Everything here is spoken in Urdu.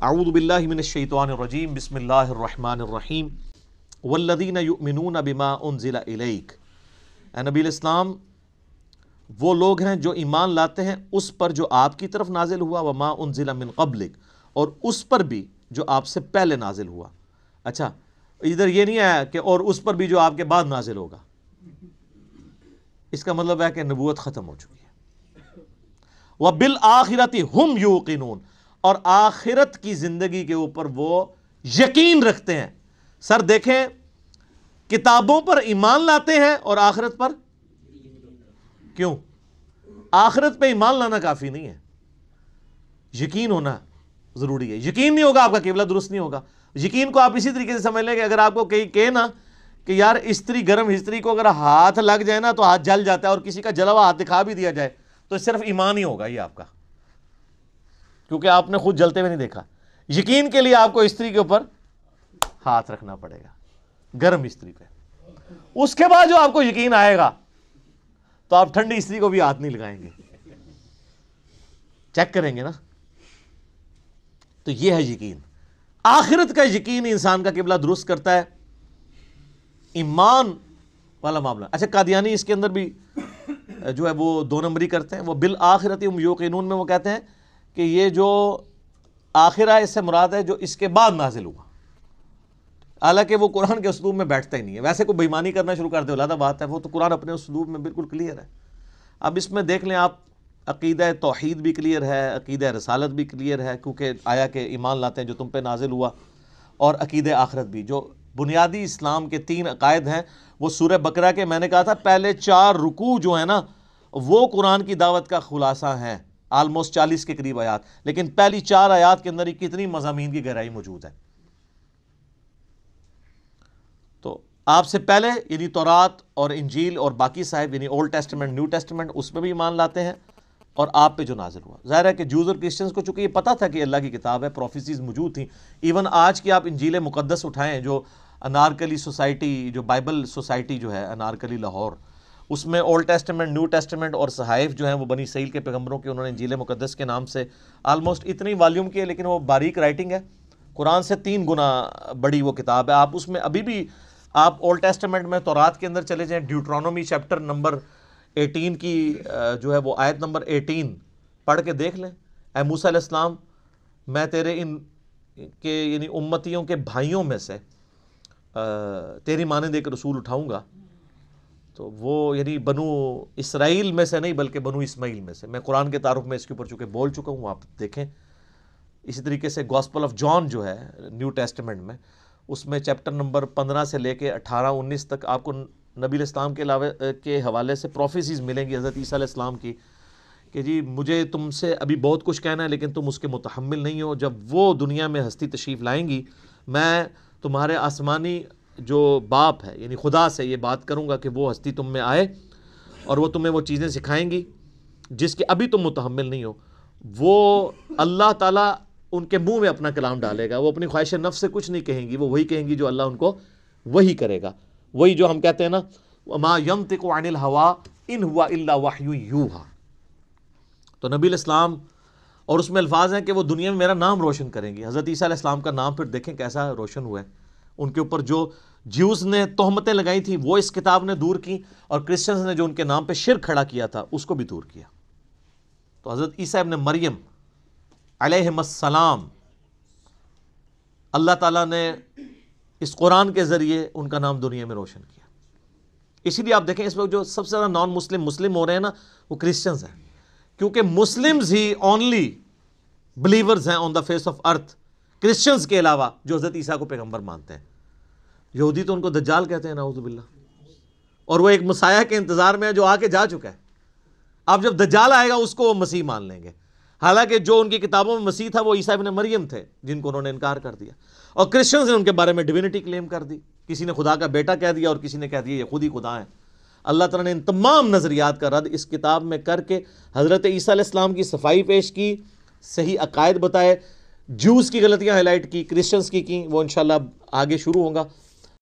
اعوذ باللہ من الشیطان الرجیم بسم اللہ الرحمن الرحیم والذین یؤمنون بما انزل الیک. اے نبی الاسلام، وہ لوگ ہیں جو ایمان لاتے ہیں اس پر جو آپ کی طرف نازل ہوا، وما انزل من قبلک، اور اس پر بھی جو آپ سے پہلے نازل ہوا. اچھا، ادھر یہ نہیں آیا کہ اور اس پر بھی جو آپ کے بعد نازل ہوگا. اس کا مطلب ہے کہ نبوت ختم ہو چکی ہے. وَبِالْآخِرَةِ هُمْ يُوقِنُونَ، اور آخرت کی زندگی کے اوپر وہ یقین رکھتے ہیں. سر دیکھیں، کتابوں پر ایمان لاتے ہیں اور آخرت پر کیوں؟ آخرت پہ ایمان لانا کافی نہیں ہے، یقین ہونا ضروری ہے. یقین نہیں ہوگا آپ کا قبلہ درست نہیں ہوگا. یقین کو آپ اسی طریقے سے سمجھ لیں کہ اگر آپ کو کہے نا کہ یار استری گرم استری کو اگر ہاتھ لگ جائے نا تو ہاتھ جل جاتا ہے، اور کسی کا جلا ہوا ہاتھ دکھا بھی دیا جائے تو صرف ایمان ہی ہوگا یہ آپ کا، کیونکہ آپ نے خود جلتے ہوئے نہیں دیکھا. یقین کے لیے آپ کو استری کے اوپر ہاتھ رکھنا پڑے گا، گرم استری پہ. اس کے بعد جو آپ کو یقین آئے گا تو آپ ٹھنڈی استری کو بھی ہاتھ نہیں لگائیں گے، چیک کریں گے نا. تو یہ ہے یقین. آخرت کا یقین انسان کا قبلہ درست کرتا ہے، ایمان والا معاملہ. اچھا، قادیانی اس کے اندر بھی جو ہے وہ دو نمبری کرتے ہیں. وہ بالآخرۃ ہم یوقنون میں وہ کہتے ہیں کہ یہ جو آخرہ اس سے مراد ہے جو اس کے بعد نازل ہوا، حالانکہ وہ قرآن کے اسلوب میں بیٹھتا ہی نہیں ہے. ویسے کوئی بےایمانی کرنا شروع کر دے علیحدہ بات ہے، وہ تو قرآن اپنے اسلوب میں بالکل کلیئر ہے. اب اس میں دیکھ لیں آپ، عقیدہ توحید بھی کلیئر ہے، عقیدہ رسالت بھی کلیئر ہے، کیونکہ آیا کہ ایمان لاتے ہیں جو تم پہ نازل ہوا، اور عقیدہ آخرت بھی. جو بنیادی اسلام کے 3 عقائد ہیں وہ سورہ بقرہ کے، میں نے کہا تھا پہلے 4 رکوع جو ہیں نا وہ قرآن کی دعوت کا خلاصہ ہیں، آلموسٹ 40 کے قریب آیات، لیکن پہلی 4 آیات کے اندر ہی کتنی مضامین کی گہرائی موجود ہے. تو آپ سے پہلے یعنی تورات اور انجیل اور باقی صاحب یعنی اولڈ ٹیسٹمنٹ نیو ٹیسٹمنٹ، اس پہ بھی ایمان لاتے ہیں، اور آپ پہ جو نازل ہوا. ظاہر ہے کہ جوز اور کرسچنز کو چونکہ یہ پتہ تھا کہ اللہ کی کتاب ہے، پروفیسیز موجود تھیں. ایون آج کی آپ انجیل مقدس اٹھائیں، جو انارکلی سوسائٹی، جو بائبل سوسائٹی جو ہے انارکلی لاہور، اس میں اولڈ ٹیسٹمنٹ نیو ٹیسٹمنٹ اور صحائف جو ہیں وہ بنی اسرائیل کے پیغمبروں کے انہوں نے انجیل مقدس کے نام سے آلموسٹ اتنی والیوم کی ہے، لیکن وہ باریک رائٹنگ ہے، قرآن سے 3 گنا بڑی وہ کتاب ہے. آپ اس میں ابھی بھی آپ اولڈ ٹیسٹمنٹ میں تورات کے اندر چلے جائیں، ڈیوٹرانومی چیپٹر نمبر 18 کی جو ہے وہ آیت نمبر 18 پڑھ کے دیکھ لیں. اے موسیٰ علیہ السلام، میں تیرے ان کے یعنی امتیوں کے بھائیوں میں سے تیری مانند ایک رسول اٹھاؤں گا. تو وہ یعنی بنو اسرائیل میں سے نہیں بلکہ بنو اسماعیل میں سے. میں قرآن کے تعارف میں اس کے اوپر چونکہ بول چکا ہوں، آپ دیکھیں. اسی طریقے سے گاسپل آف جان جو ہے نیو ٹیسٹمنٹ میں، اس میں چیپٹر نمبر 15 سے لے کے 18-19 تک آپ کو نبی علیہ السلام کے علاوہ کے حوالے سے پروفیسیز ملیں گی حضرت عیسیٰ علیہ السلام کی، کہ جی مجھے تم سے ابھی بہت کچھ کہنا ہے لیکن تم اس کے متحمل نہیں ہو. جب وہ دنیا میں ہستی تشریف لائیں گی، میں تمہارے آسمانی جو باپ ہے یعنی خدا سے یہ بات کروں گا کہ وہ ہستی تم میں آئے اور وہ تمہیں وہ چیزیں سکھائیں گی جس کے ابھی تم متحمل نہیں ہو. وہ اللہ تعالیٰ ان کے منہ میں اپنا کلام ڈالے گا، وہ اپنی خواہش نفس سے کچھ نہیں کہیں گی، وہ وہی کہیں گی جو اللہ ان کو وہی کرے گا. وہی جو ہم کہتے ہیں نا وَمَا يَنطِقُ عَنِ الْهَوَىٰ إِنْ هُوَ إِلَّا وَحْيٌ يُوحَىٰ. تو نبی علیہ السلام، اور اس میں الفاظ ہیں کہ وہ دنیا میں میرا نام روشن کریں گی. حضرت عیسیٰ علیہ السلام کا نام پھر دیکھیں کیسا روشن ہوا ہے. ان کے اوپر جو جیوز نے تہمتیں لگائی تھیں وہ اس کتاب نے دور کی، اور کرسچنز نے جو ان کے نام پہ شرک کھڑا کیا تھا اس کو بھی دور کیا. تو حضرت عیسیٰ ابن مریم علیہم السلام، اللہ تعالیٰ نے اس قرآن کے ذریعے ان کا نام دنیا میں روشن کیا. اسی لیے آپ دیکھیں اس وقت جو سب سے زیادہ نان مسلم ہو رہے ہیں نا وہ کرسچنز ہیں، کیونکہ مسلمز ہی اونلی بلیورز ہیں on the face of earth Christians کے علاوہ جو حضرت عیسیٰ کو پیغمبر مانتے ہیں. یہودی تو ان کو دجال کہتے ہیں نعوذ باللہ، اور وہ ایک مسیح کے انتظار میں ہے جو آ کے جا چکا ہے. اب جب دجال آئے گا اس کو وہ مسیح مان لیں گے، حالانکہ جو ان کی کتابوں میں مسیح تھا وہ عیسیٰ ابن مریم تھے جن کو انہوں نے انکار کر دیا. اور کرسچنز نے ان کے بارے میں ڈیوینٹی کلیم کر دی، کسی نے خدا کا بیٹا کہہ دیا اور کسی نے کہہ دیا یہ خود ہی خدا ہیں. اللہ تعالیٰ نے ان تمام نظریات کا رد اس کتاب میں کر کے حضرت عیسیٰ علیہ السلام کی صفائی پیش کی، صحیح عقائد بتائے، جوز کی غلطیاں ہائی لائٹ کی، کرسچنز کی وہ انشاءاللہ آگے شروع ہوگا.